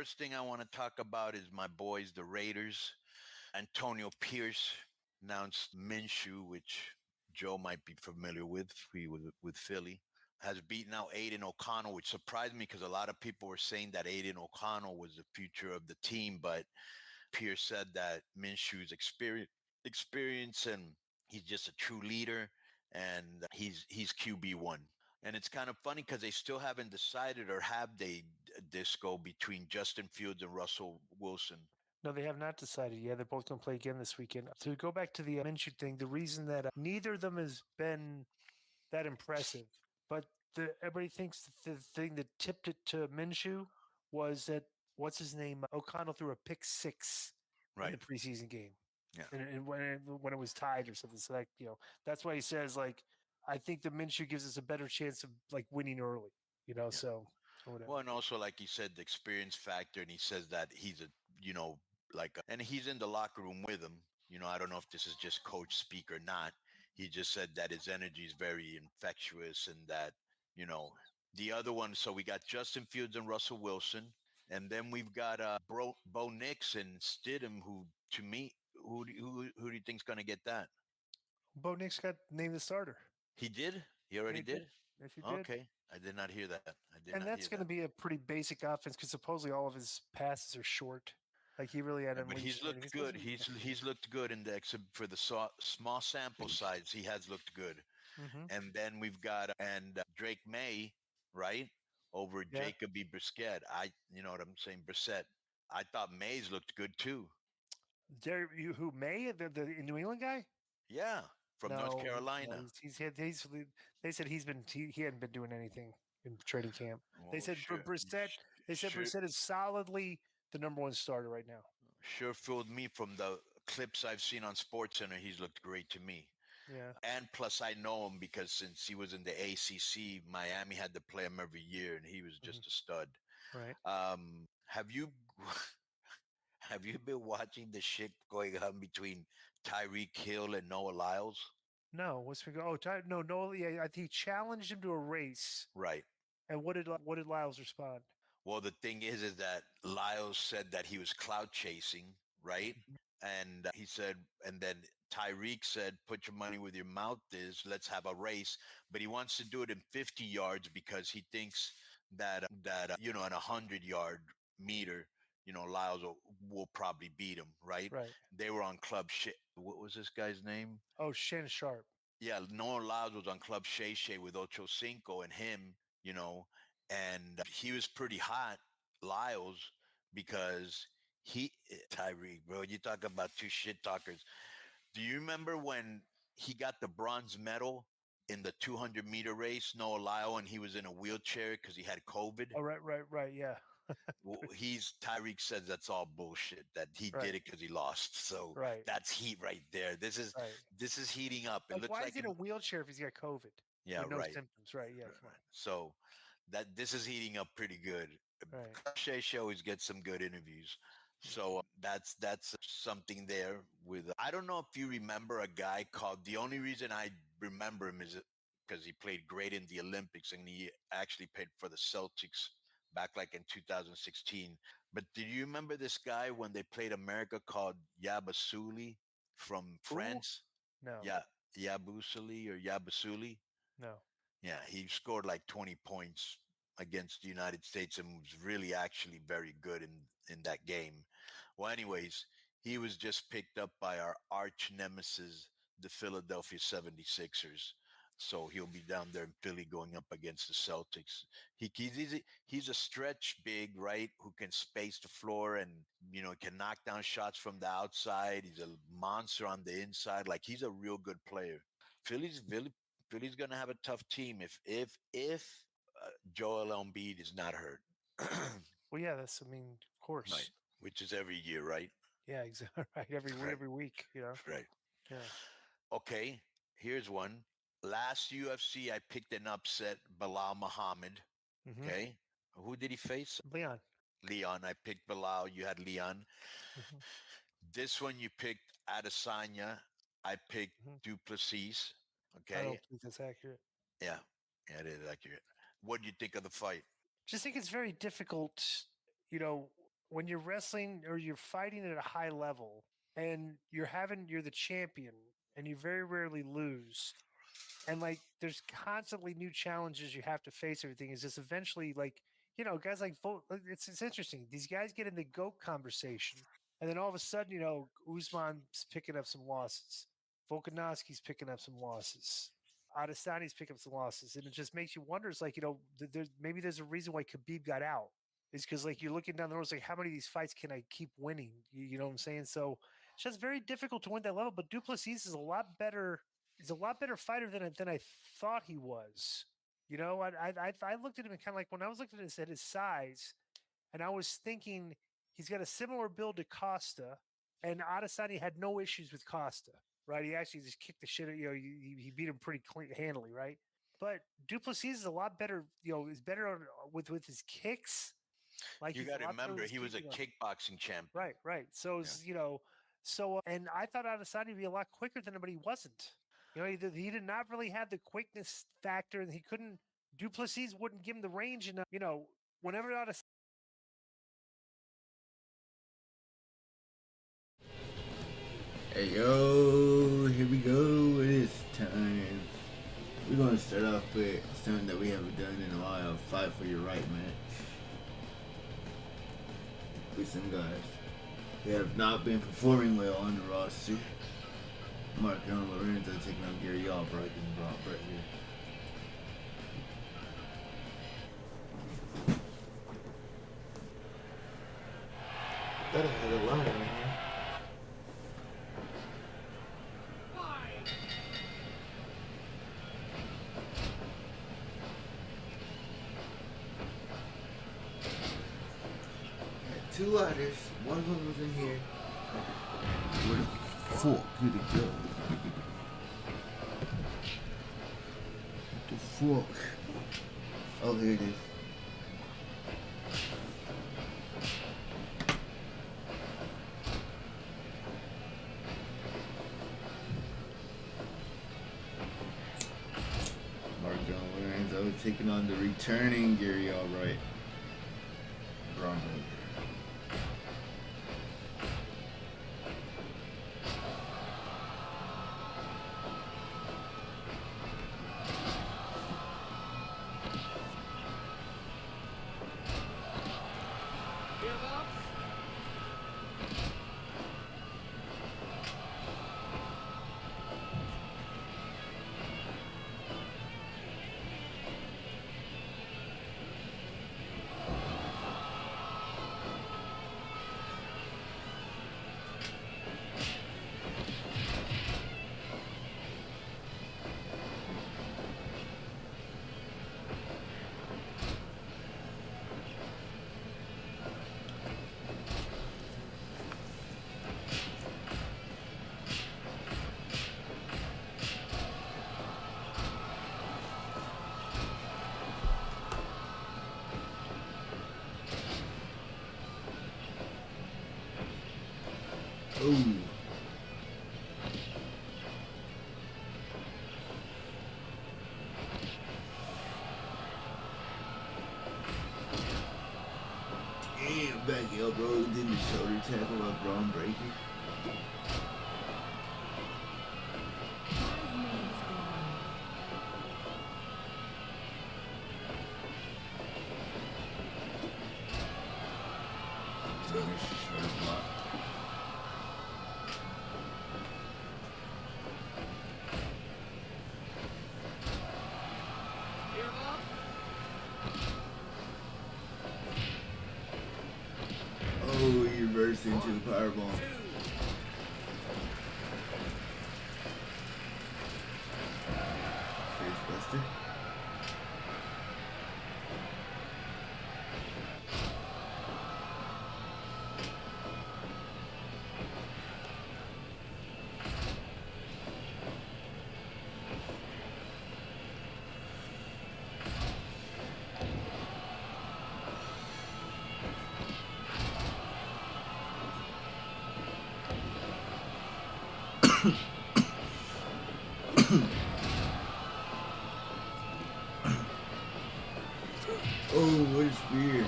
first thing I want to talk about is my boys, the Raiders. Antonio Pierce announced Minshew, which Joe might be familiar with. He was with Philly. Has beaten out Aiden O'Connell, which surprised me because a lot of people were saying that Aiden O'Connell was the future of the team. But Pierce said that Minshew's experience and he's just a true leader, and he's QB1. And it's kind of funny because they still haven't decided, or have they, Disco, between Justin Fields and Russell Wilson. No, they have not decided yet. They're both going to play again this weekend. To go back to the Minshew thing, the reason that neither of them has been that impressive, but everybody thinks the thing that tipped it to Minshew was that, what's his name? O'Connell threw a pick 6 in the preseason game. Yeah. And when it was tied or something. So that's why he says, like, I think the Minshew gives us a better chance of like winning early, so whatever. Well, and also, like he said, the experience factor, and he says that he's and he's in the locker room with him. I don't know if this is just coach speak or not. He just said that his energy is very infectious, and that, the other one. So we got Justin Fields and Russell Wilson, and then we've got Bo Nix and Stidham, who, to me, who do you think's going to get that? Bo Nix got named the starter. He did? He already did? Yes, he did. Okay. I did not hear that. And that's going to be a pretty basic offense because supposedly all of his passes are short. Like, he really had but he's looked good. He's looked good for the small sample size. He has looked good. Mm-hmm. And then we've got Drake May, right, over Jacoby Brissett. You know what I'm saying, Brissett. I thought Mays looked good too. Who, May, the New England guy? Yeah, from North Carolina. No, they said he hadn't been doing anything in training camp. They said Brissett. They said Brissett is solidly the number one starter right now. Sure fooled me from the clips I've seen on SportsCenter. He's looked great to me. Yeah. And plus, I know him because since he was in the ACC, Miami had to play him every year, and he was just a stud. Right. Have you been watching the shit going on between Tyreek Hill and Noah Lyles? No. What's been going? Oh, no, Noah. Yeah, I think he challenged him to a race. Right. And what did Lyles respond? Well, the thing is that Lyles said that he was clout chasing, right? Mm-hmm. And he said, and then Tyreek said, "Put your money where your mouth is. Let's have a race." But he wants to do it in 50 yards because he thinks that in a 100-yard meter, Lyles will probably beat him, right? Right. They were on Club Shay. What was this guy's name? Oh, Shannon Sharp. Yeah, Noah Lyles was on Club Shay Shay with Ocho Cinco and him, and he was pretty hot, Lyles, because Tyreek, bro, you talk about two shit talkers. Do you remember when he got the bronze medal in the 200-meter race, Noah Lyles, and he was in a wheelchair because he had COVID? Oh, right, yeah. Well, Tyreek says that's all bullshit, that he did it because he lost. So that's heat right there. This is heating up. It looks why is he in a wheelchair if he's got COVID? Yeah, no symptoms, right? Yeah, right. So this is heating up pretty good. Right. Shay always gets some good interviews. So that's something there with. I don't know if you remember a guy called. The only reason I remember him is because he played great in the Olympics, and he actually played for the Celtics back like in 2016. But do you remember this guy when they played America called Yabusele from France? No. Yeah, Yabusele. No. Yeah, he scored like 20 points against the United States and was really actually very good in that game. Well, anyways, he was just picked up by our arch nemesis, the Philadelphia 76ers. So he'll be down there in Philly going up against the Celtics. He's a stretch big, right, who can space the floor and, can knock down shots from the outside. He's a monster on the inside. Like, he's a real good player. Philly's going to have a tough team if Joel Embiid is not hurt. Well, yeah, of course. Right. Which is every year, right? Yeah, exactly. Right. Every week, Right. Yeah. Okay, here's one. Last UFC, I picked an upset, Bilal Muhammad. Mm-hmm. Okay. Who did he face? Leon. I picked Bilal. You had Leon. Mm-hmm. This one, you picked Adesanya. I picked Duplessis. Okay. I don't think that's accurate. Yeah, it is accurate. What do you think of the fight? Just think it's very difficult. when you're wrestling or you're fighting at a high level and you're the champion and you very rarely lose. And like, there's constantly new challenges you have to face. Everything is just eventually like, guys like it's interesting. These guys get in the GOAT conversation, and then all of a sudden, Usman's picking up some losses, Volkanovski's picking up some losses, Adesany's picking up some losses, and it just makes you wonder. It's like maybe there's a reason why Khabib got out. Is because like you're looking down the road, it's like how many of these fights can I keep winning? You know what I'm saying? So it's just very difficult to win that level. But Duplessis is a lot better. He's a lot better fighter than I thought he was. I looked at him and kind of like when I was looking at his size, and I was thinking he's got a similar build to Costa, and Adesanya had no issues with Costa, right? He actually just kicked the shit out. He beat him pretty clean, handily, right? But Duplessis is a lot better. Is better with his kicks. Like you got to remember, he was a kickboxing champion. Right. So and I thought Adesanya would be a lot quicker than him, but he wasn't. He did not really have the quickness factor. He couldn't. Duplessis wouldn't give him the range enough. Whenever Adesanya. Hey yo, here we go. It is time. We're gonna start off with something that we haven't done in a while. Fight for your right match. With some guys who have not been performing well on the roster. Marco Lorenzo taking on Gary Albright and Brock right here. Thought I had a line right here. Two ladders, one of them was in here. Where the fuck did it go? What the fuck? Oh, here it is. Marco Lorenzo taking on the returning Gary Albright. Brown. Oh. Damn, back up, bro. Did the shoulder tackle by Braun Breaker. Oh, he reversed into the powerbomb. Face buster. Oh, what a spear.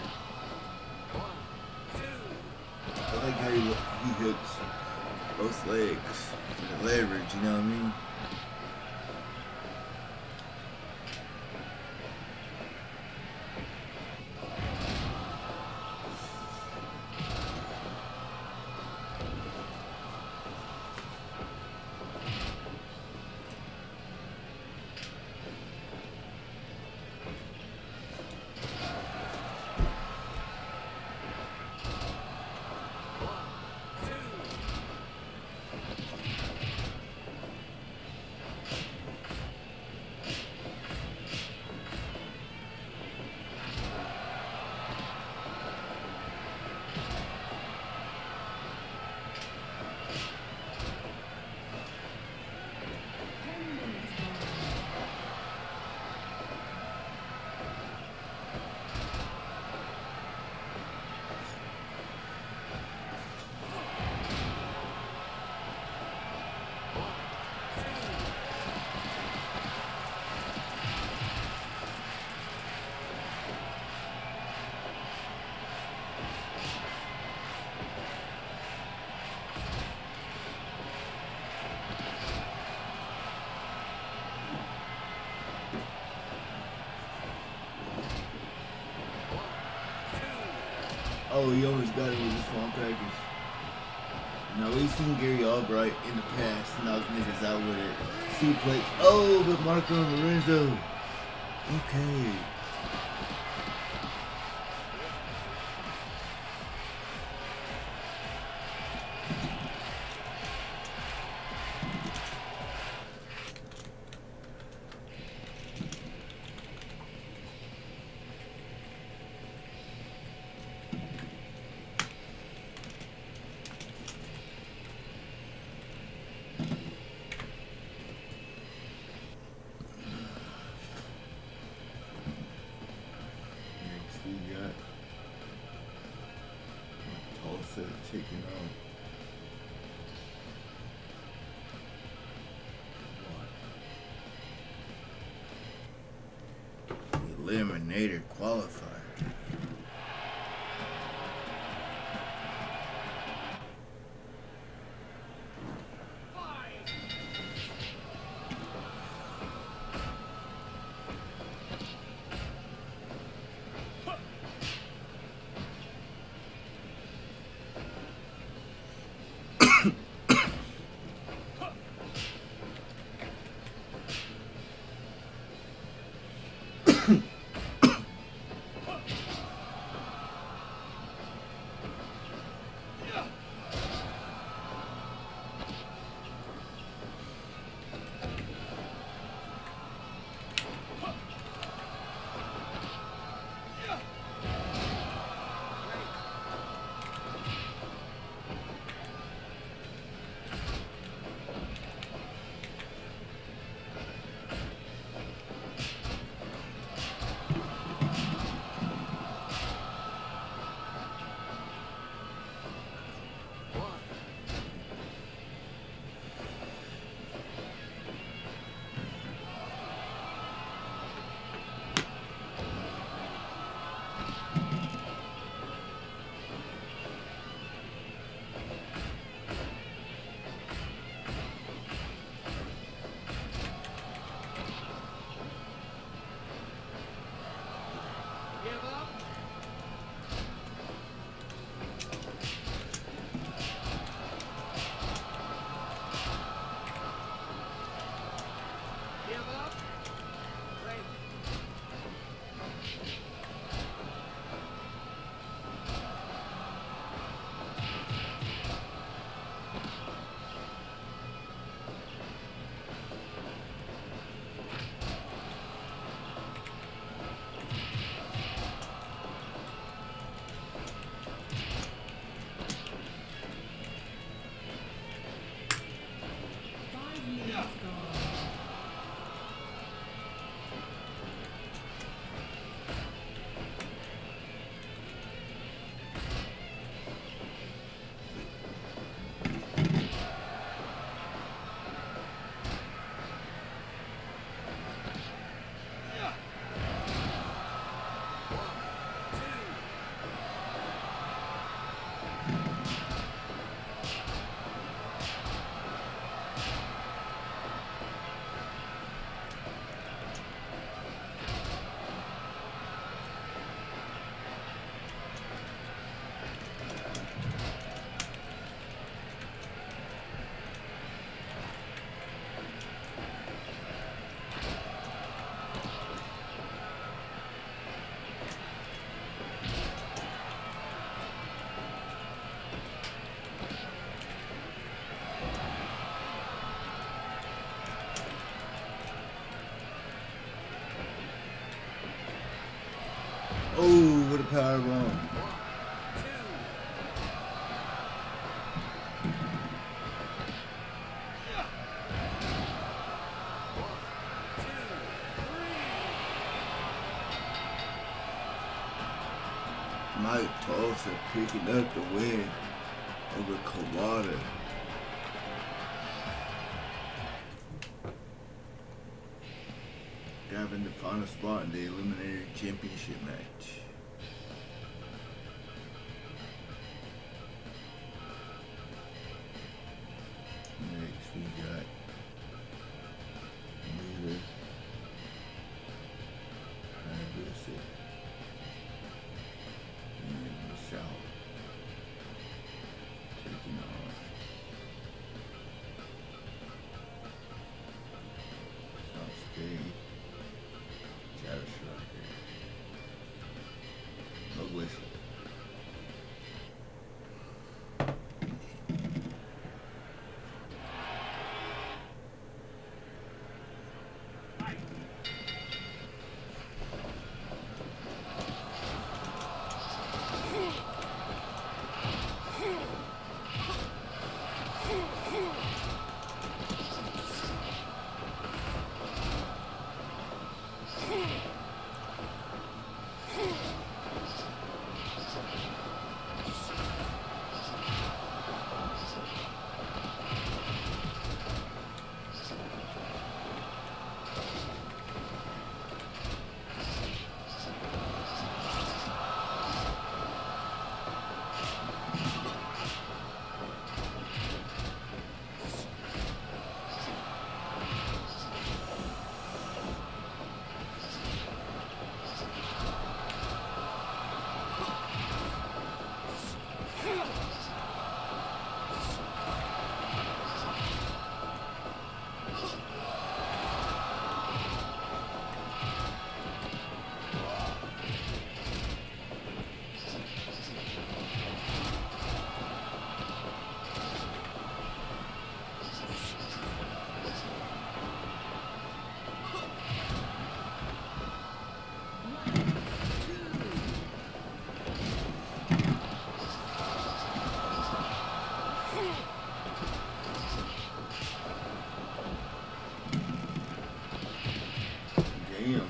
like how he hooks both legs for the leverage, you know what I mean? Oh, he always got it with his small package. Now, we've seen Gary Albright in the past knock niggas out with it. Suplex. Oh, but Marco Lorenzo. Okay. We got Tulsa taking on Eliminator qualifier. powerbomb. Mike Tulsa picking up the win over Kawada. Grabbing the final spot in the Eliminator Championship match. Next we got Miller Hayabusa and South taking on Sasuke. No whistle. Damn.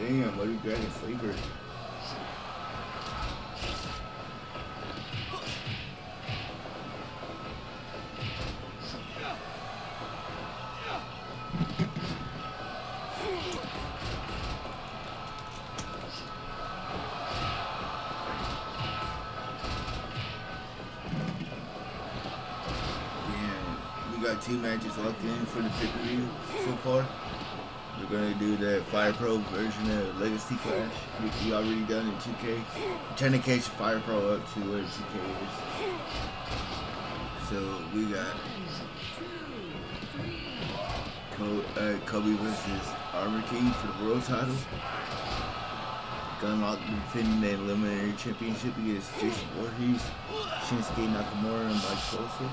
Damn, what are you dragging sleeper? We got 2 matches locked in for the pay-per-view so far. We're gonna do the Fire Pro version of Legacy Clash, which we already done in 2K. I'm trying to catch Fire Pro up to where 2K is. So we got Kobe versus Armor King for the world title. Gunlock defending the Eliminator Championship against Jason Voorhees, Shinsuke Nakamura, and Mike Tulsa.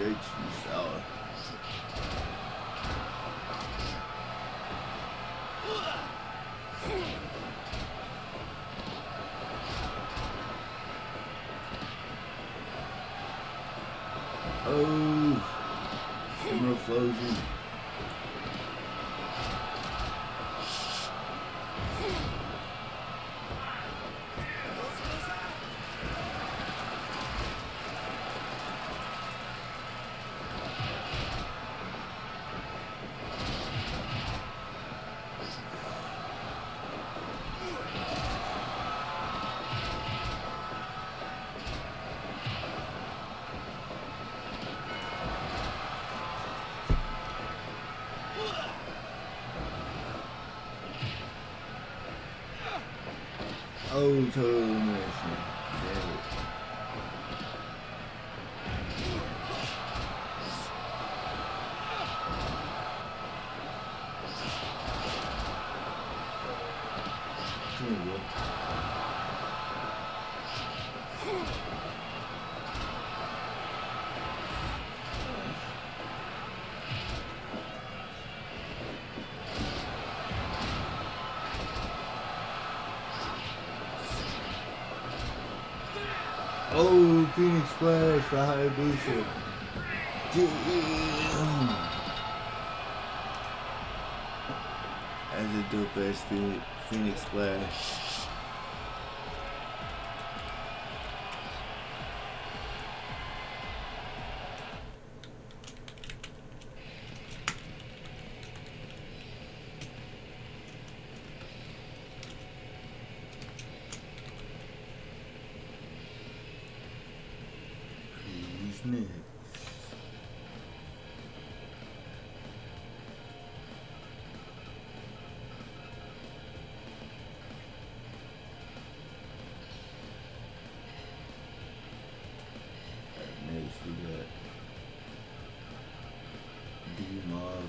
straight too sour. Oh, similar flosion. Oh, total elimination. Damn it. Here we go. Oh, Phoenix Splash for Hayabusa. Damn. That's a dope ass Phoenix Splash. Who's next? Next we got D-Mob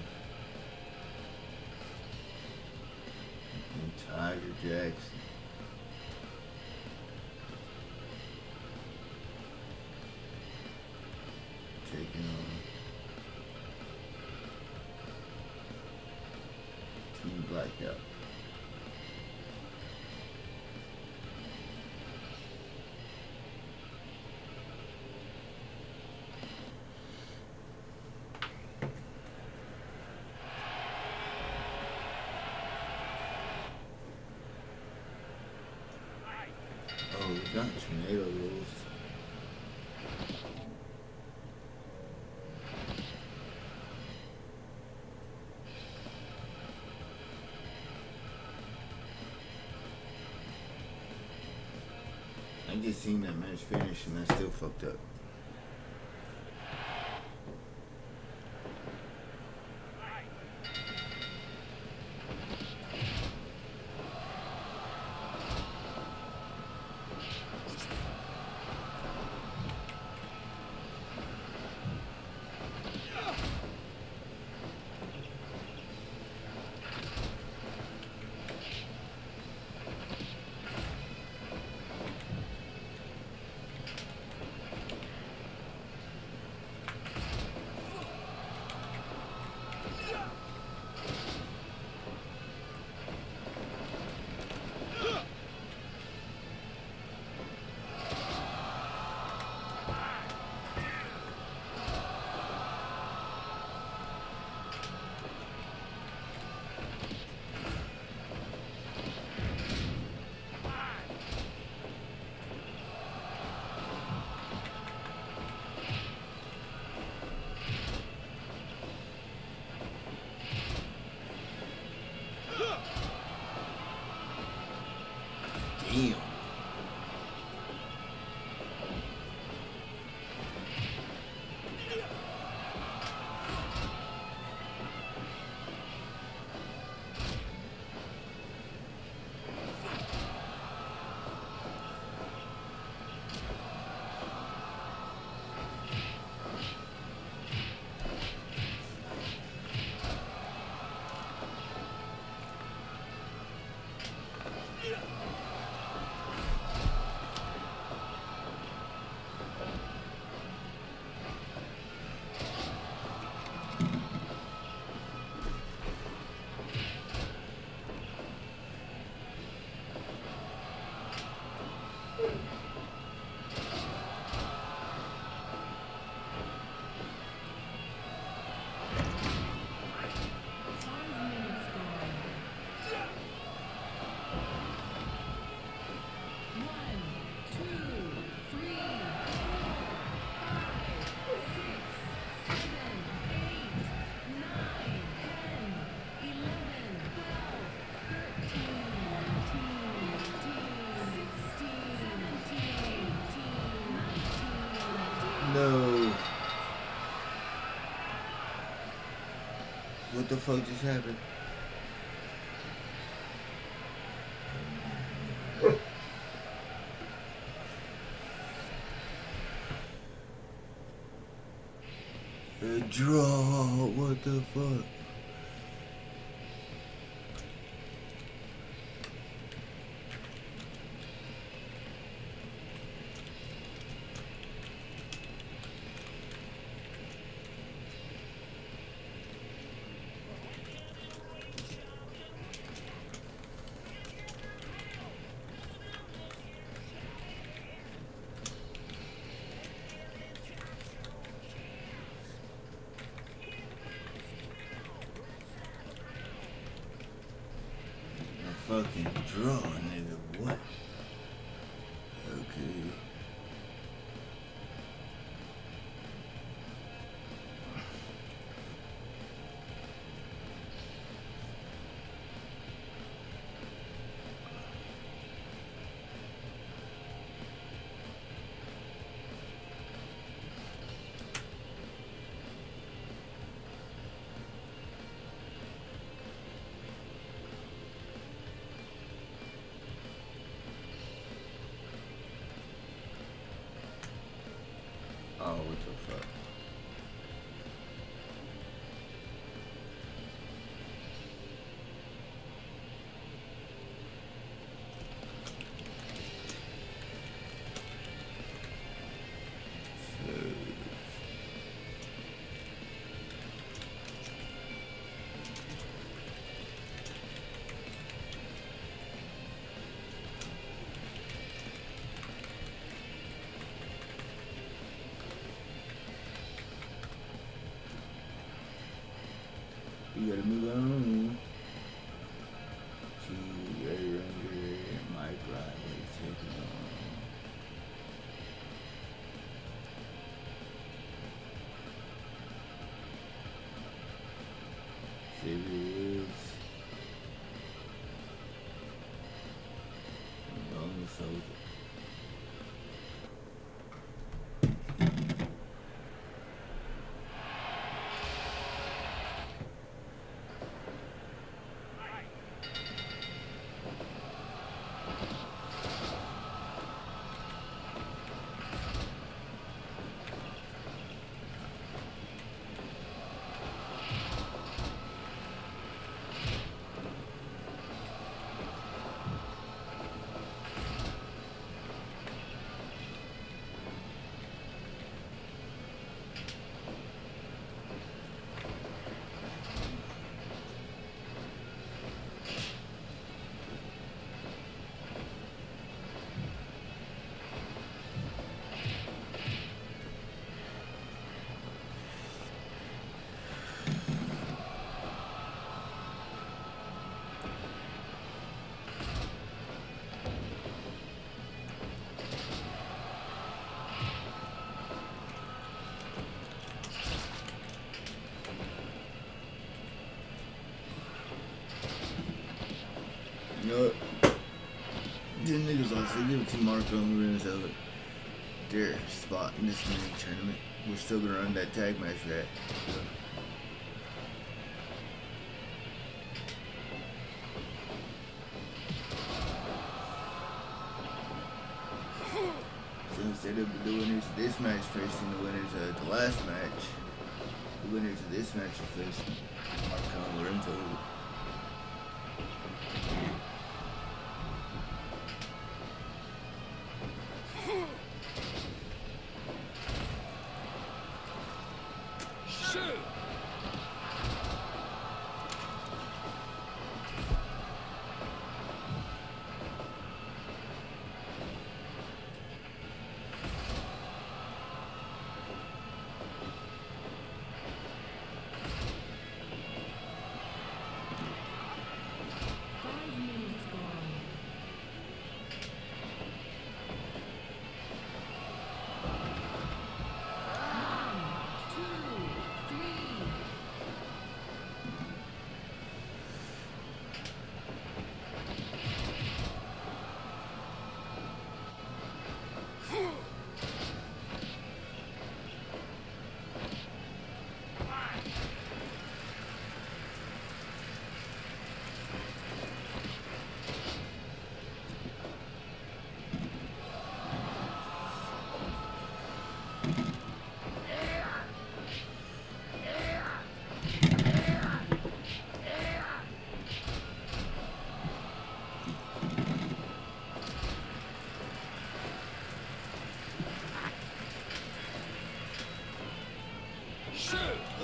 and Tiger Jackson. Taking on Team Blackout. Oh, we got tornado rules. I just seen that match finish and I still fucked up. No. What the fuck just happened? A draw. What the fuck? Fucking draw, nigga. What? Okay. Oh, what the fuck? You gotta move on. See, right under my driveway taking on. Serious. Long soldier. You know what? Them niggas also give it to Marco and Lorenzo their spot in this mini tournament. We're still gonna run that tag match for that. So instead of the winners of this match facing the winners of the last match, the winners of this match are facing Marco and Lorenzo.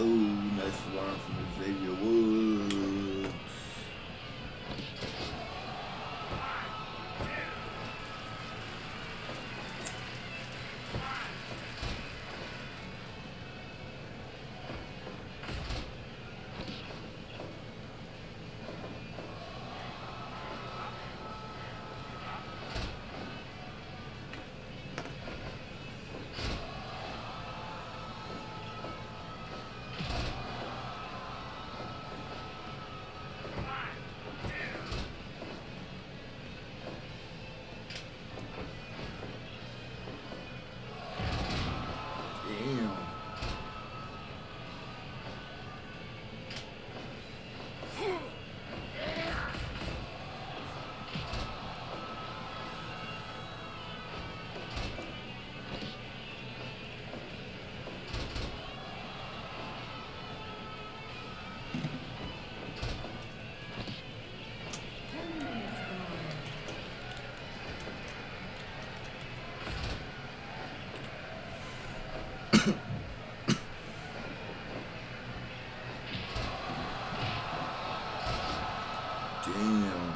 Oh, nice alarm from Xavier Woods. Damn. Damn.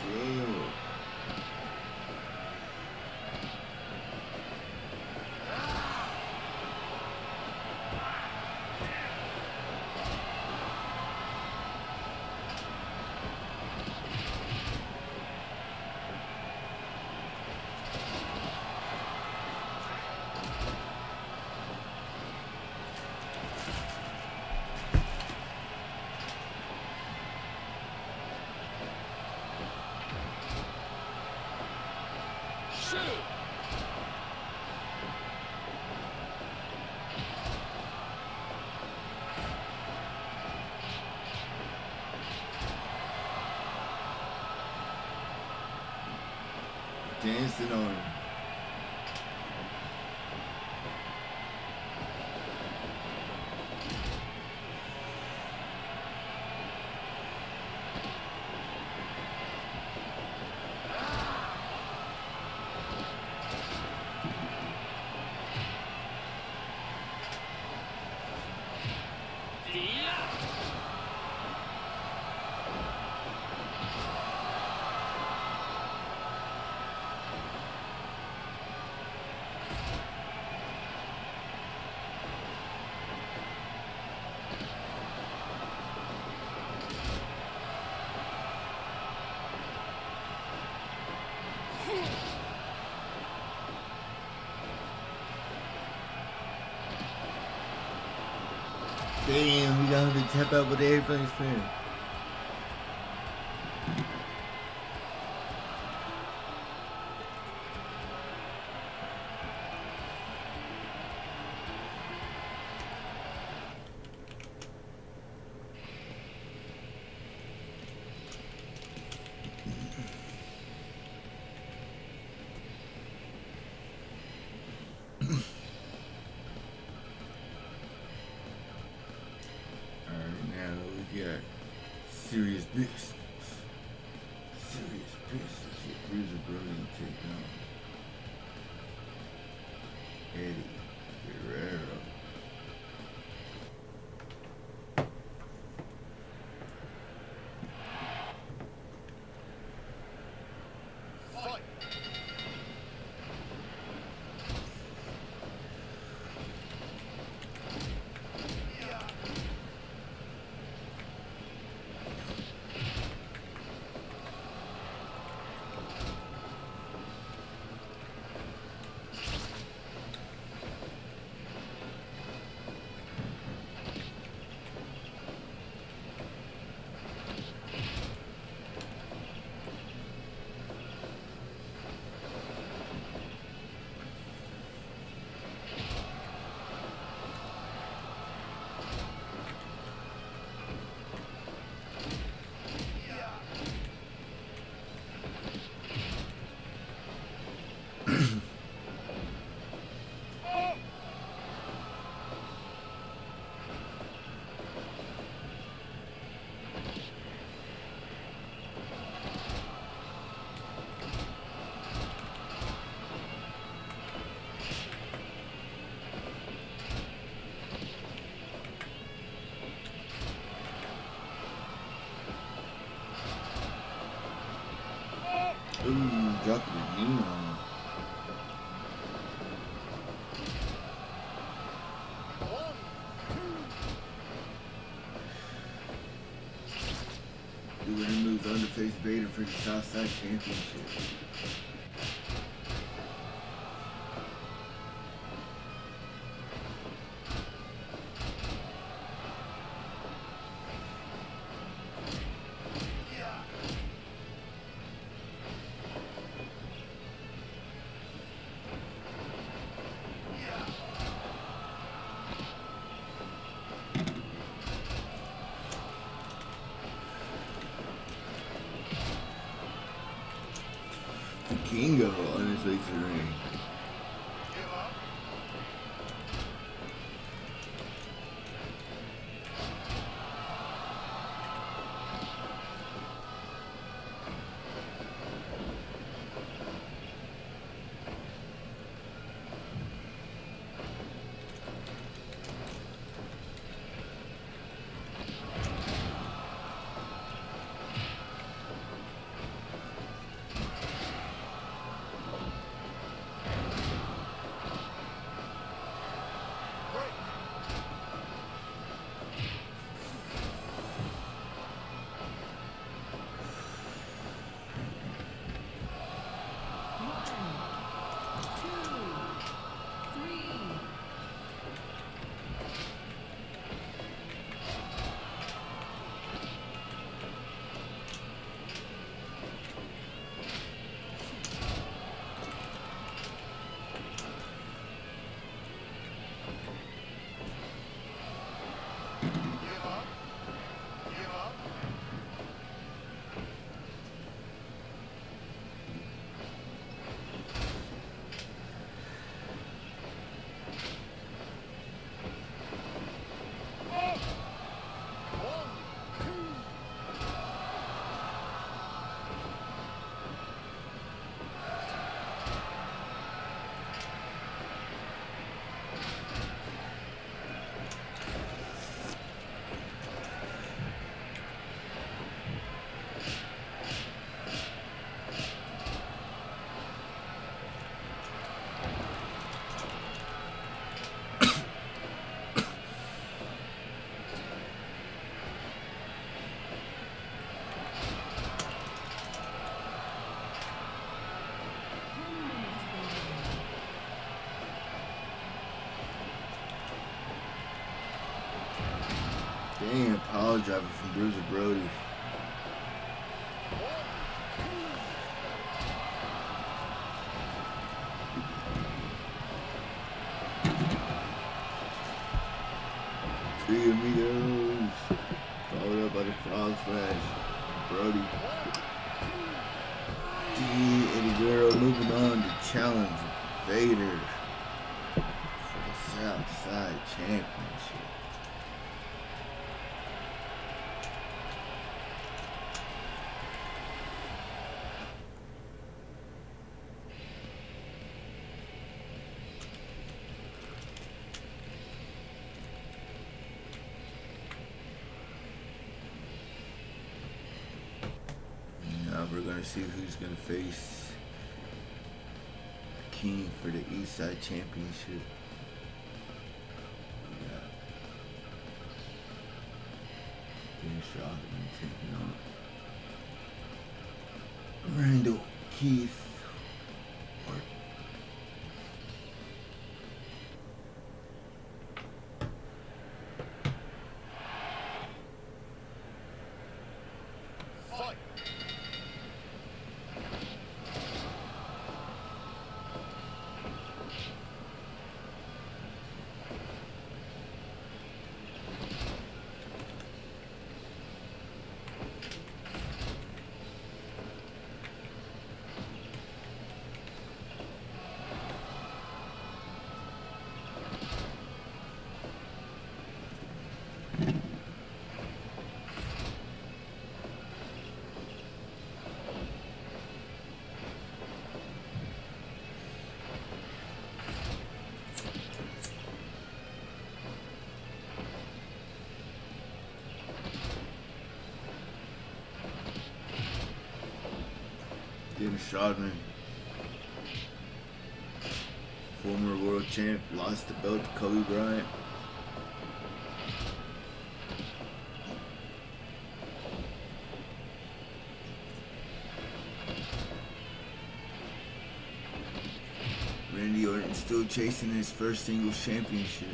Damn. Dancing on him. Damn, we got him to tap out with everybody's fan. Alright, now we got serious business. takedown. Eddie Guerrero. Ooh, dropping the knee on him. Doing the moves underface Vader for the Southside Championship. Kingo on his way to the ring. Damn, power driver from Bruiser Brody. Three amigos. Followed up by the frog splash. Brody. Eddie Guerrero moving on to challenge Vader for the Southside Championship. Let's see who's gonna face King for the Eastside Championship. We got Dennis Rodman taking on Randall Keith. Dennis Rodman, former world champ, lost the belt to Kobe Bryant. Randy Orton still chasing his first singles championship.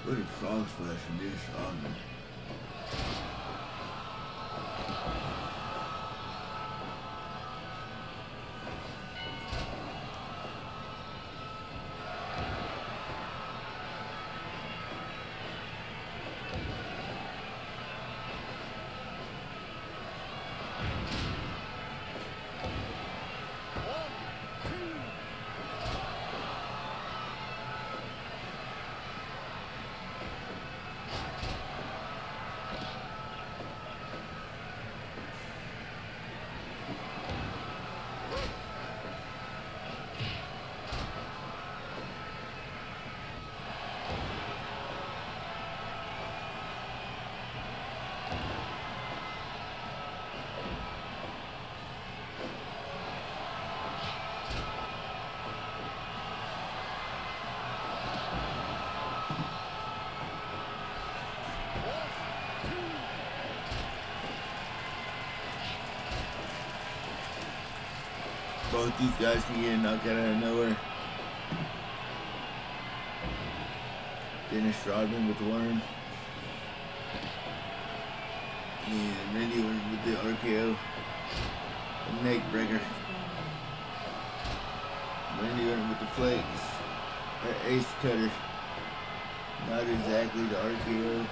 What a frog splash from Dennis Rodman. Both these guys can get a knockout out of nowhere. Dennis Rodman with the worm. And Randy Orton with the RKO. The neck breaker. Randy Orton with the flakes. That ace cutter. Not exactly the RKO.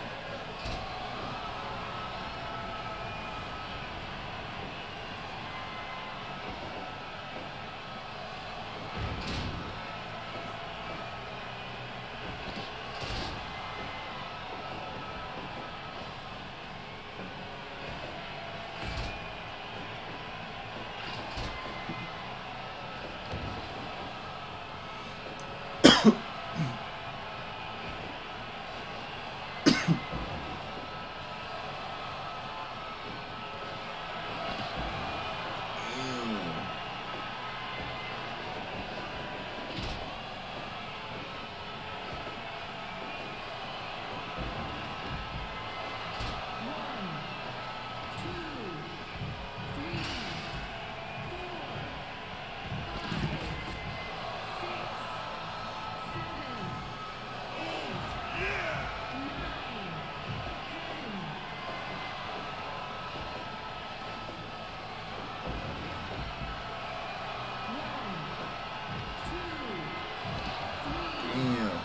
Damn.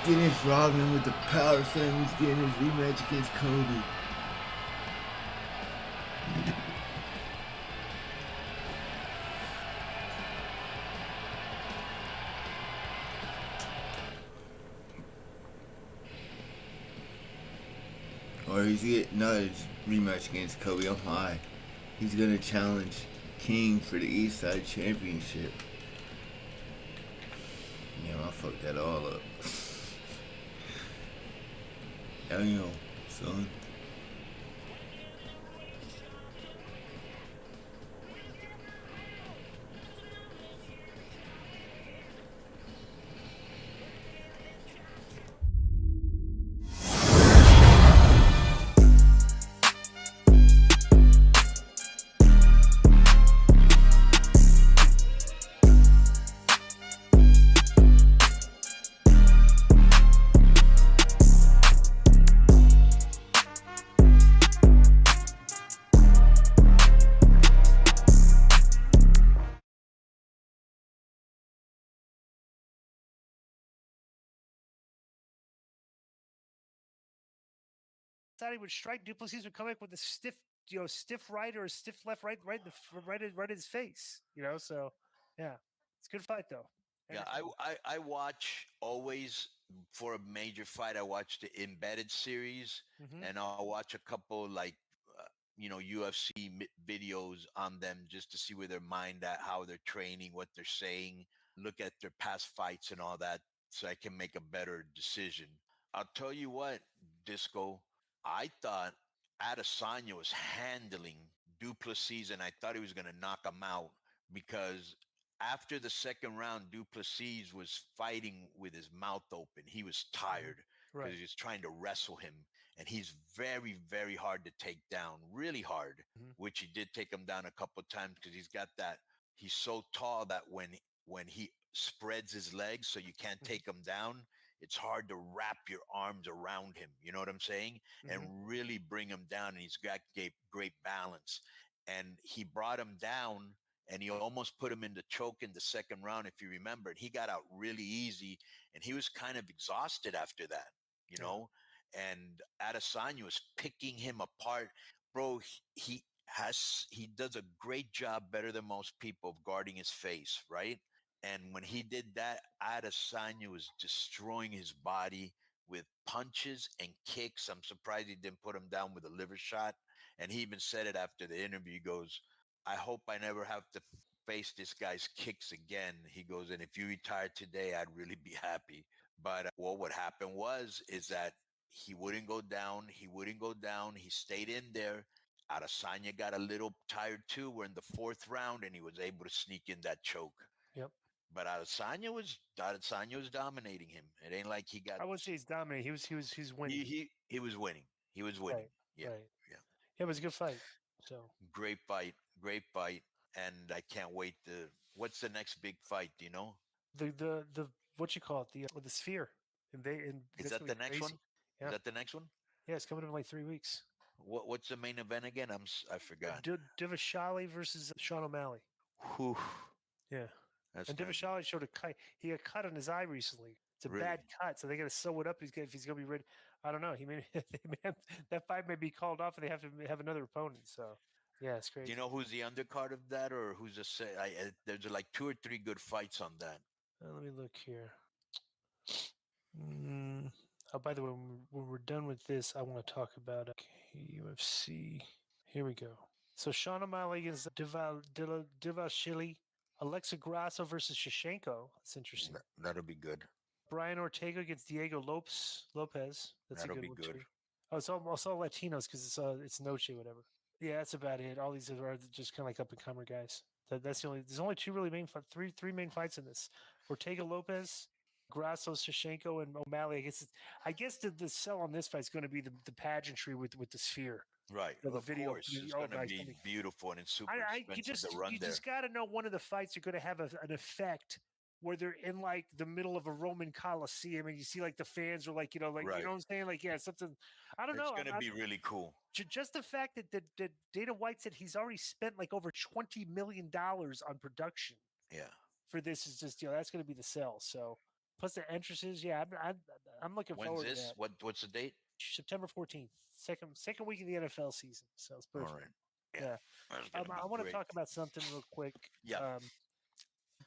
Dennis Rodman with the power slam. He's getting his rematch against Kobe. Or he's getting his rematch against Kobe. I'm high. He's gonna challenge King for the East Side Championship. Damn, I fucked that all up. Damn, son. Thought he would strike. Duplessis would come back with a stiff, stiff right or a stiff left, right in his face. So yeah, it's a good fight though. Yeah, I watch always for a major fight. I watch the embedded series, Mm-hmm. and I'll watch a couple like UFC videos on them just to see where their mind at, how they're training, what they're saying, look at their past fights and all that, so I can make a better decision. I'll tell you what, Disco, I thought Adesanya was handling Duplessis, and I thought he was going to knock him out because after the second round, Duplessis was fighting with his mouth open. He was tired because Right. he was trying to wrestle him, and he's very, very hard to take down, really hard. Mhm. Which he did take him down a couple of times because he's got that. He's so tall that when he spreads his legs, so you can't Mhm. take him down, it's hard to wrap your arms around him. You know what I'm saying? Mhm. And really bring him down. And he's got great balance. And he brought him down and he almost put him in the choke in the second round, if you remember. And he got out really easy, and he was kind of exhausted after that, you Yeah. know. And Adesanya was picking him apart, bro. He does a great job, better than most people, of guarding his face, right? And when he did that, Adesanya was destroying his body with punches and kicks. I'm surprised he didn't put him down with a liver shot. And he even said it after the interview. He goes, I hope I never have to face this guy's kicks again. He goes, and if you retire today, I'd really be happy. But what happened is that he wouldn't go down. He wouldn't go down. He stayed in there. Adesanya got a little tired too. We're in the fourth round, and he was able to sneak in that choke. Yep. But Adesanya was dominating him. It ain't like he got I would say he's dominating. He's winning. he was winning. He was winning. Right. Yeah, Right. yeah. Yeah, it was a good fight. So Great fight, and I can't wait to. What's the next big fight? Do you know? the what you call it, the with the Sphere. Is that the next one? Yeah. Is that the next one? Yeah, it's coming in like 3 weeks. What's the main event again? I forgot. Divashali versus Sean O'Malley. Whew. Yeah. That's And gonna be- Divashali showed a cut. He got cut on his eye recently. It's a Really? bad cut, so they got to sew it up. If he's going to be ready. I don't know. He may that fight may be called off, and they have to have another opponent. So, yeah, it's crazy. Do you know who's the undercard of that, or who's the say? There's like 2 or 3 good fights on that. Let me look here. Oh, by the way, when we're done with this, I want to talk about UFC. Here we go. So Sean O'Malley against Divashili. Alexa Grasso versus Shevchenko. That's interesting. That'll be good. Brian Ortega against Diego Lopez. That's That'll a good be one good. too. Oh, it's all Latinos because it's Noche, whatever. Yeah, that's about it. All these are just kind of like up and comer guys. That's the only. There's only 2 really three main fights in this. Ortega Lopez, Grasso, Shevchenko, and O'Malley. I guess the sell on this fight is going to be the pageantry with the Sphere. Right. The Of video. course. It's going to be beautiful and it's super expensive to run you there. just got to know one of the fights are going to have an effect where they're in like the middle of a Roman Coliseum and you see like the fans are like, Right. you know what I'm saying? Like, yeah, something, I don't know. It's going to be really cool. Just the fact that Dana White said he's already spent like over $20 million on production. Yeah. For this is just, that's going to be the sell. So plus the entrances. Yeah. I'm looking forward to that. What's the date? September 14th, second week of the NFL season. So it's perfect. All right. Yeah. I want to talk about something real quick. Yeah.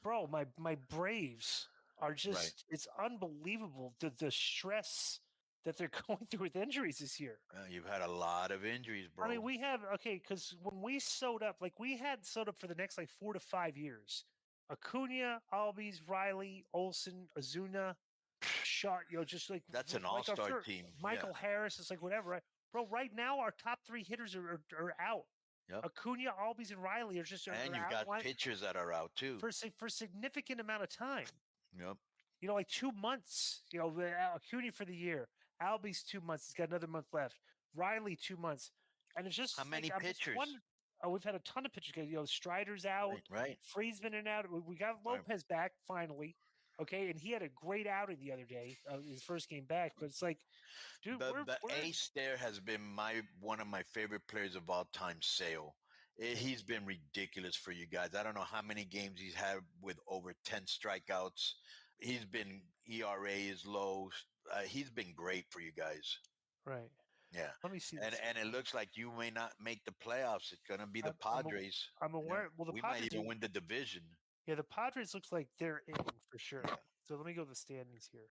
Bro, my Braves are just, it's unbelievable the stress that they're going through with injuries this year. You've had a lot of injuries, bro. I mean, because when we sewed up, like we had sewed up for the next like 4 to 5 years. Acuna, Albies, Riley, Olsen, Ozuna, Shot, just like that's an all-star team. Michael Harris, it's like whatever, right? Bro, right now our top 3 hitters are out. Yep. Acuna, Albies, and Riley are just and you've got pitchers that are out too for a significant amount of time. Yep. Like 2 months. Acuna for the year, Albies 2 months. He's got another month left. Riley 2 months, and it's just how many pitchers? We've had a ton of pitchers. Strider's out. Right. Fried's-been in and out. We got Lopez back finally. Okay, and he had a great outing the other day, his first game back. But it's like, dude, the ace there has been one of my favorite players of all time, Sale. He's been ridiculous for you guys. I don't know how many games he's had with over 10 strikeouts. He's been ERA is low. He's been great for you guys. Right. Yeah. Let me see this. And it looks like you may not make the playoffs. It's going to be the Padres. I'm aware. Well, we might even win the division. Yeah, the Padres looks like they're in for sure. So let me go to the standings here.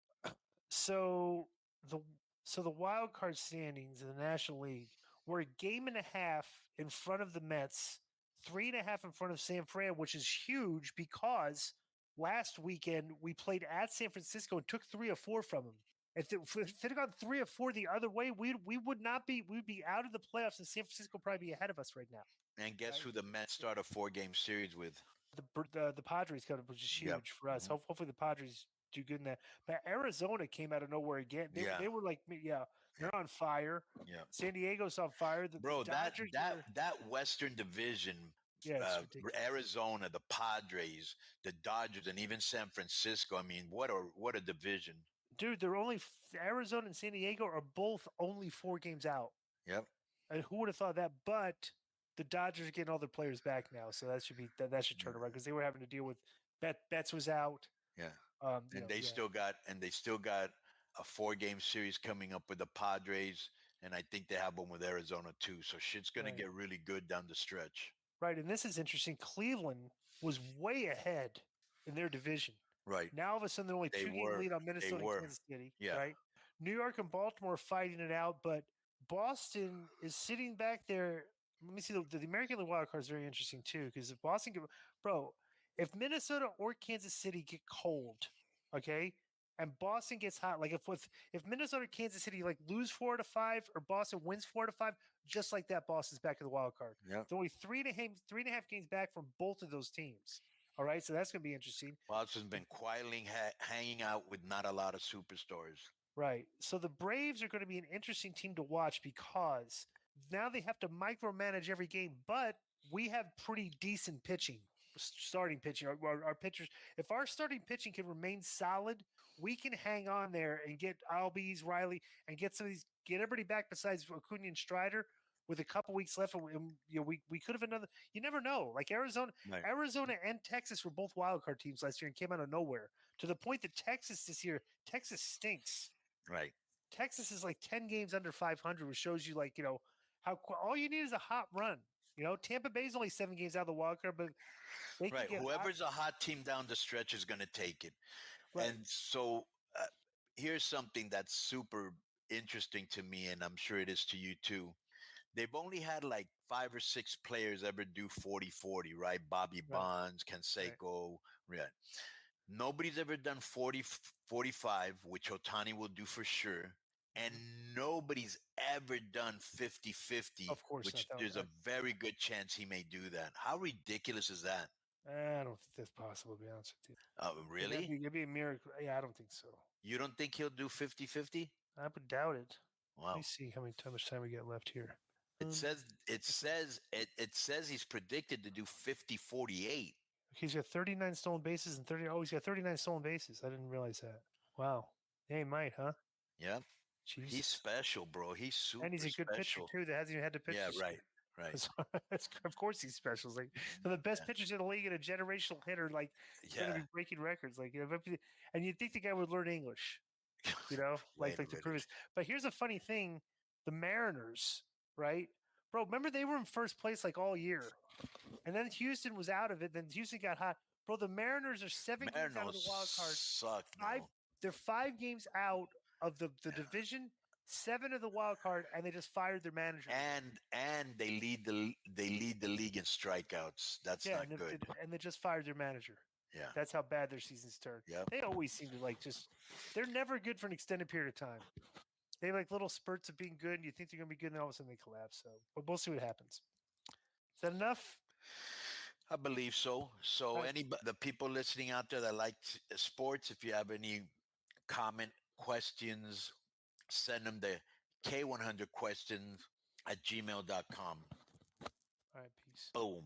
So the wild card standings in the National League were a game and a half in front of the Mets, 3.5 in front of San Fran, which is huge because last weekend we played at San Francisco and took 3 or 4 from them. If it had gone 3 or 4 the other way, we'd be out of the playoffs, and San Francisco would probably be ahead of us right now. And guess who the Mets start a 4-game series with? The Padres got it, which is huge for us. Mm-hmm. Hopefully the Padres do good in that. But Arizona came out of nowhere again. They were like, they're on fire. Yeah. San Diego's on fire. The Dodgers that Western Division, Arizona, the Padres, the Dodgers, and even San Francisco. I mean, what a division. Dude, they're only Arizona and San Diego are both only 4 games out. Yep. And who would have thought that? But the Dodgers are getting all their players back now, so that should turn around because they were having to deal with Betts was out. Yeah. And they still got a 4-game series coming up with the Padres, and I think they have one with Arizona too. So shit's gonna get really good down the stretch. Right, and this is interesting. Cleveland was way ahead in their division. Right. Now all of a sudden they're only 2-game lead on Minnesota and Kansas City. Yeah. Right. New York and Baltimore fighting it out, but Boston is sitting back there. Let me see the American League wild card is very interesting too, because if Boston, if Minnesota or Kansas City get cold, okay, and Boston gets hot, like if Minnesota or Kansas City like lose 4 to 5 or Boston wins 4 to 5, just like that, Boston's back in the wild card. Yeah. They're only 3.5 games back from both of those teams. All right, so that's going to be interesting. Boston's been quietly hanging out with not a lot of superstars. Right. So the Braves are going to be an interesting team to watch because now they have to micromanage every game, but we have pretty decent pitching, starting pitching. Our pitchers, if our starting pitching can remain solid, we can hang on there and get Albies, Riley, and get everybody back besides Acuna and Strider with a couple weeks left. And, we could have another. You never know. Like Arizona and Texas were both wild card teams last year and came out of nowhere to the point that Texas this year, Texas stinks. Right. Texas is like 10 games under 500, which shows you how all you need is a hot run. Tampa Bay's only 7 games out of the wild card, but they can get whoever's a hot team down the stretch is going to take it. Right. And so here's something that's super interesting to me, and I'm sure it is to you too. They've only had like 5 or 6 players ever do 40-40, right? Bobby Bonds, Canseco. Right. Nobody's ever done 40-45, which Ohtani will do for sure. And nobody's ever done 50-50, of course, which there's a very good chance he may do that. How ridiculous is that? I don't think that's possible, to be honest with you. Really? It'd be a miracle. Yeah, I don't think so. You don't think he'll do 50-50? I would doubt it. Wow. Let me see how much time we got left here. It says he's predicted to do 50-48. He's got 39 stolen bases and 30. Oh, he's got 39 stolen bases. I didn't realize that. Wow. Yeah, he might, huh? Yeah. Jesus. He's special, bro. He's super special. And he's a good pitcher, too, that hasn't even had to pitch. Yeah, right. Of course he's special. It's like the best pitchers in the league and a generational hitter, going to be breaking records. And you'd think the guy would learn English, to prove it. But here's a funny thing. The Mariners, right? Bro, remember they were in first place all year. And then Houston was out of it. Then Houston got hot. Bro, the Mariners are 7 games out of the wild card. Suck, they're 5 games out of the division, 7 of the wild card, and they just fired their manager. And they lead the league in strikeouts. That's not good. And they just fired their manager. Yeah. That's how bad their season's turned. Yep. They always seem to they're never good for an extended period of time. They have little spurts of being good, and you think they're going to be good, and then all of a sudden they collapse. So, but we'll see what happens. Is that enough? I believe so. So, the people listening out there that like sports, if you have any comment, questions, send them to K100questions@gmail.com. All right, peace. Boom.